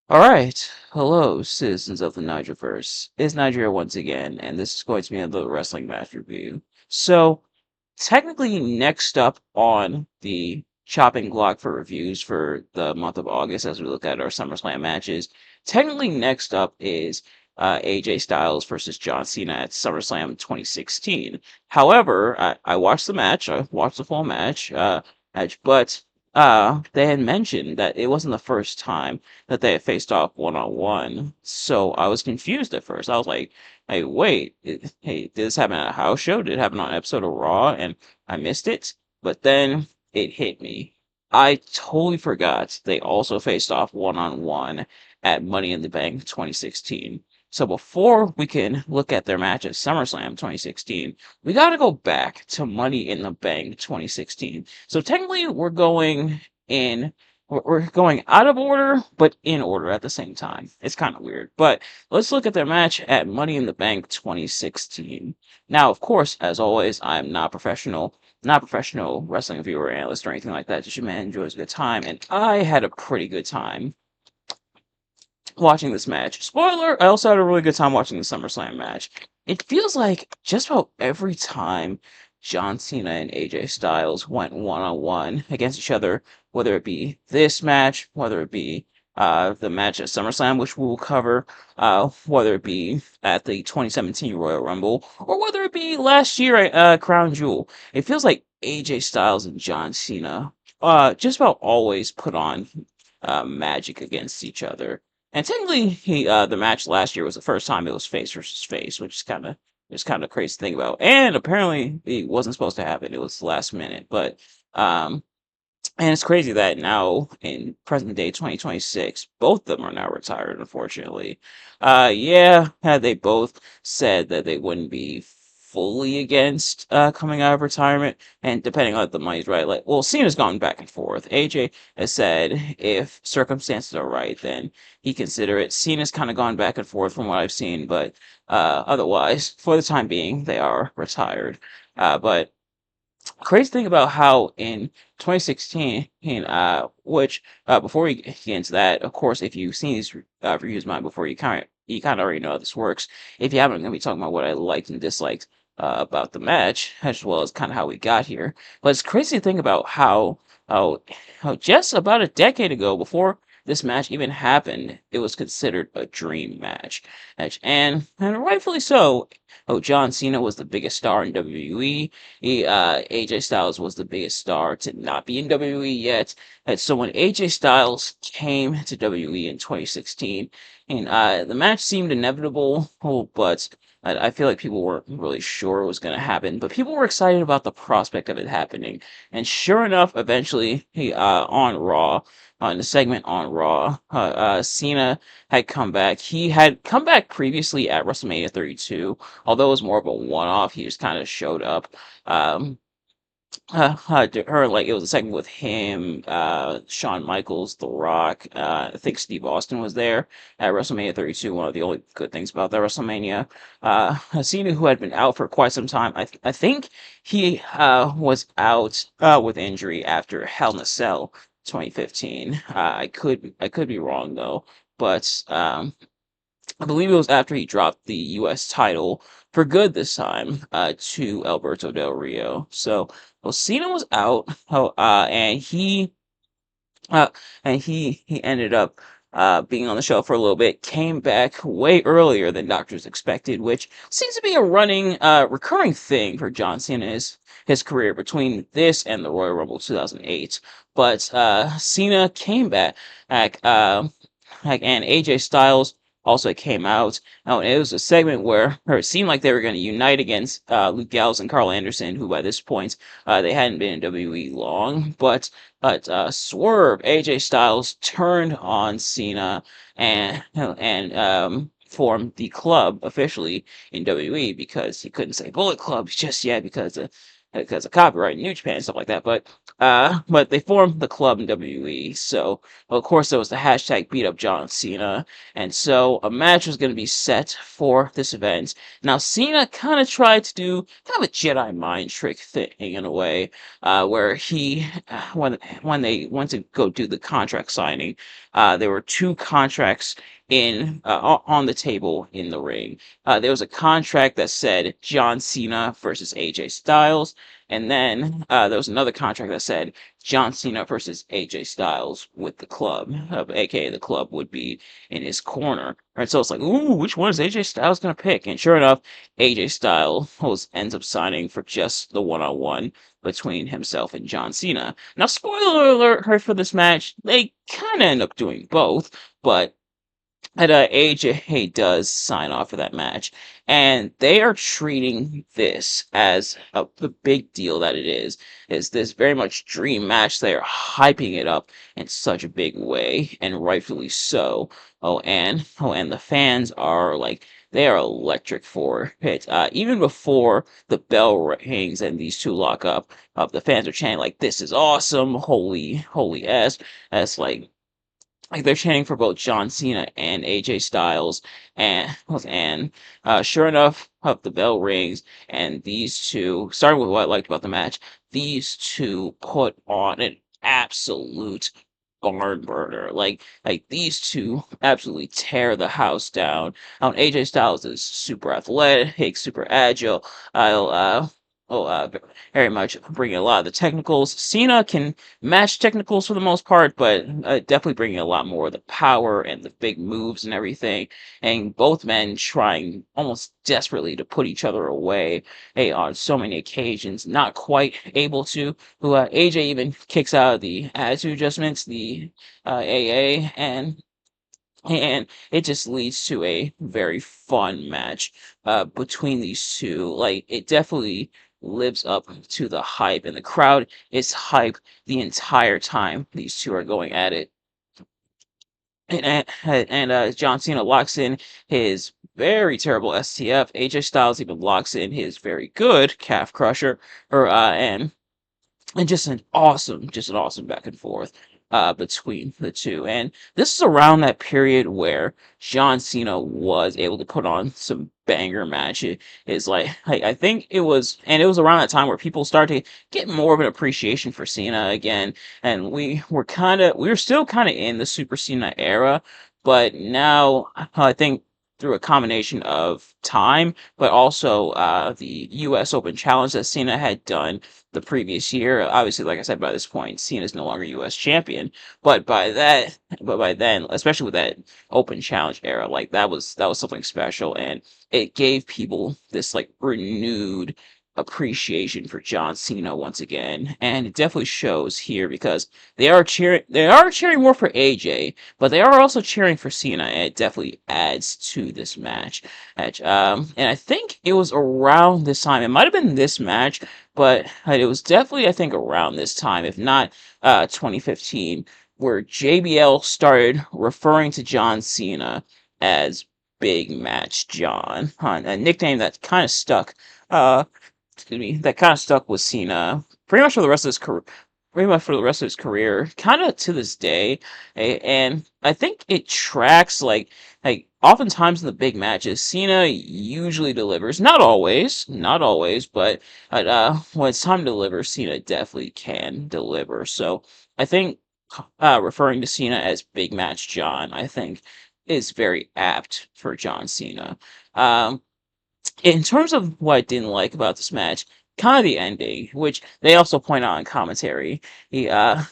Alright, hello, citizens of the Nigelverse. It's Nigel here once again, and this is going to be another wrestling match review. So, technically, next up on the chopping block for reviews for the month of August, as we look at our SummerSlam matches, technically, next up is AJ Styles versus John Cena at SummerSlam 2016. However, I watched the match, I watched the full but they had mentioned that it wasn't the first time that they had faced off one-on-one. So I was confused at first. I was like, hey, wait, hey, did this happen at a house show? Did it happen on an episode of Raw and I missed it? But then it hit me. I totally forgot they also faced off one-on-one at Money in the Bank 2016. So before we can look at their match at SummerSlam 2016, we got to go back to Money in the Bank 2016. So technically, in we're going out of order, but in order at the same time. It's kind of weird. But let's look at their match at Money in the Bank 2016. Now, of course, as always, I'm not professional wrestling viewer, analyst, or anything like that. Just a man enjoys a good time, and I had a pretty good time watching this match. Spoiler, I also had a really good time watching the SummerSlam match. It feels like just about every time John Cena and AJ Styles went one-on-one against each other, whether it be this match, whether it be the match at SummerSlam, which we will cover, whether it be at the 2017 Royal Rumble, or whether it be last year at Crown Jewel. It feels like AJ Styles and John Cena just about always put on magic against each other. And technically, the match last year was the first time it was face versus face, which is kind of crazy to think about. And apparently, it wasn't supposed to happen. It was last minute, but um, and it's crazy that now in present day 2026, both of them are now retired, unfortunately. Yeah, had they both said that they wouldn't be fully against coming out of retirement, and depending on if the money's right, like, well, Cena's gone back and forth. AJ has said if circumstances are right, then he consider it. Cena's kind of gone back and forth from what I've seen, but otherwise, for the time being, they are retired. But crazy thing about how in 2016, which before we get into that, of course, if you've seen these reviews of mine before, you kind of already know how this works. If you haven't, I'm gonna be talking about what I liked and disliked about the match, as well as kind of how we got here. But it's crazy to think about how how just about a decade ago, before this match even happened, it was considered a dream and rightfully so. Oh, John Cena was the biggest star in WWE. AJ Styles was the biggest star to not be in WWE yet. And so when AJ Styles came to WWE in 2016, and the match seemed inevitable, but I feel like people weren't really sure it was going to happen. But people were excited about the prospect of it happening. And sure enough, eventually, on Raw, in the segment on Raw, Cena had come back. He had come back previously at WrestleMania 32, although it was more of a one-off. He just kind of showed up. Um, her like it was a segment with him, Shawn Michaels, The Rock. I think Steve Austin was there at WrestleMania 32. One of the only good things about that WrestleMania. Cena, who had been out for quite some time, I think he was out with injury after Hell in a Cell 2015. I could be wrong though, but I believe it was after he dropped the U.S. title for good this time to Alberto Del Rio. So, well, Cena was out, uh, and he ended up being on the show for a little bit. Came back way earlier than doctors expected, which seems to be a running, recurring thing for John Cena's his career between this and the Royal Rumble 2008. But Cena came back, and AJ Styles also came out. Oh, and it was a segment where or it seemed like they were going to unite against Luke Gallows and Carl Anderson, who by this point they hadn't been in WWE long. But Swerve, AJ Styles turned on Cena and formed the club officially in WWE because he couldn't say Bullet Club just yet because of copyright in New Japan and stuff like that. But they formed the club in WWE. So of course there was the hashtag beat up John Cena, and so a match was going to be set for this event. Now Cena kind of tried to do kind of a Jedi mind trick thing in a way, where he when they went to go do the contract signing, there were two contracts on the table in the ring. There was a contract that said John Cena versus AJ Styles, and then there was another contract that said John Cena versus AJ Styles with the club, aka the club would be in his corner. Right, so it's like, ooh, which one is AJ Styles gonna pick? And sure enough, AJ Styles ends up signing for just the one-on-one between himself and John Cena. Now, spoiler alert for this match, they kind of end up doing both, but AJ does sign off for that match, and they are treating this as the big deal that it is. Is this very much dream match? They are hyping it up in such a big way, and rightfully so. And the fans are like they are electric for it. Even before the bell rings and these two lock up, the fans are chanting like, "This is awesome! Holy, holy s!" That's like they're chanting for both John Cena and AJ Styles, and sure enough, the bell rings, and these two, starting with what I liked about the match, these two put on an absolute barn burner. Like these two absolutely tear the house down. AJ Styles is super athletic, super agile. I'll Oh, very much bringing a lot of the technicals. Cena can match technicals for the most part, but definitely bringing a lot more of the power and the big moves and everything. And both men trying almost desperately to put each other away on so many occasions, not quite able to. AJ even kicks out of the attitude adjustments, the AA, and it just leads to a very fun match between these two. Like it definitely lives up to the hype, and the crowd is hype the entire time these two are going at it. And John Cena locks in his very terrible STF. AJ Styles even locks in his very good calf crusher, or and just an awesome back and forth between the two. And this is around that period where John Cena was able to put on some banger matches. It's I think it was, and it was around that time where people started to get more of an appreciation for Cena again. And we were still kind of in the Super Cena era, but now I think through a combination of time, but also the U.S. Open Challenge that Cena had done the previous year. Obviously, like I said, by this point, Cena is no longer U.S. champion. But by then, especially with that Open Challenge era, like that was something special, and it gave people this like renewed appreciation for John Cena once again, and it definitely shows here because they are cheering more for AJ, but they are also cheering for Cena, and it definitely adds to this match. And I think it was around this time. It might have been this match, but it was definitely, I think, around this time, if not 2015, where JBL started referring to John Cena as Big Match John, a nickname that kind of stuck. Uh, excuse me, that kind of stuck with Cena pretty much for the rest of his career. Pretty much for the rest of his career, kind of to this day, and I think it tracks like oftentimes in the big matches, Cena usually delivers. Not always, but when it's time to deliver, Cena definitely can deliver. So I think referring to Cena as Big Match John, I think, is very apt for John Cena. Um, in terms of what I didn't like about this match, kind of the ending, which they also point out in commentary. The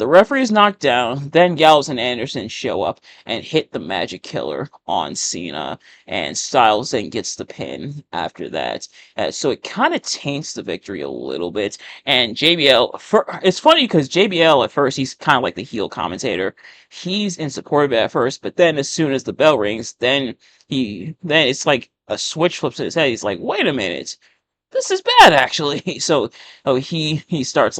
referee is knocked down, then Gallows and Anderson show up and hit the Magic Killer on Cena, and Styles then gets the pin after that. So it kind of taints the victory a little bit. And it's funny because JBL at first he's kind of like the heel commentator. He's in support of it at first, but then as soon as the bell rings, then it's like a switch flips in his head. He's like, wait a minute, this is bad actually. So he starts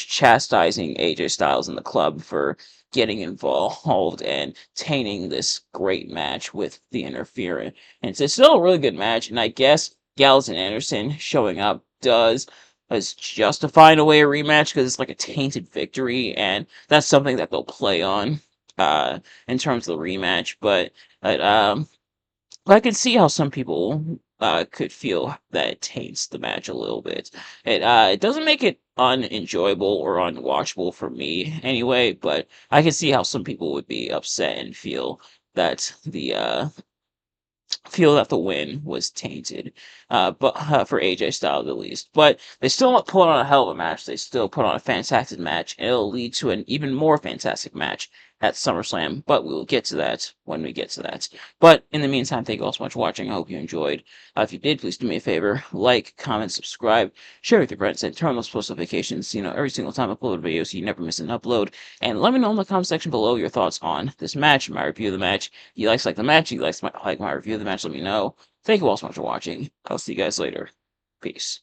chastising AJ Styles in the club for getting involved and tainting this great match with the interference. And it's still a really good match, and I guess Gallows and Anderson showing up is justifying away a rematch because it's like a tainted victory, and that's something that they'll play on in terms of the rematch. But I can see how some people could feel that it taints the match a little bit. It doesn't make it unenjoyable or unwatchable for me anyway, but I can see how some people would be upset and that the feel that the win was tainted, but for AJ Styles at least. But they still put on a hell of a match. They still put on a fantastic match, and it'll lead to an even more fantastic match at SummerSlam. But we will get to that when we get to that. But in the meantime, thank you all so much for watching. I hope you enjoyed. If you did, please do me a favor: like, comment, subscribe, share with your friends, and turn on those post notifications. Every single time I upload a video, so you never miss an upload. And let me know in the comment section below your thoughts on this match, my review of the match. You like the match? You like my review of the match? Let me know. Thank you all so much for watching. I'll see you guys later. Peace.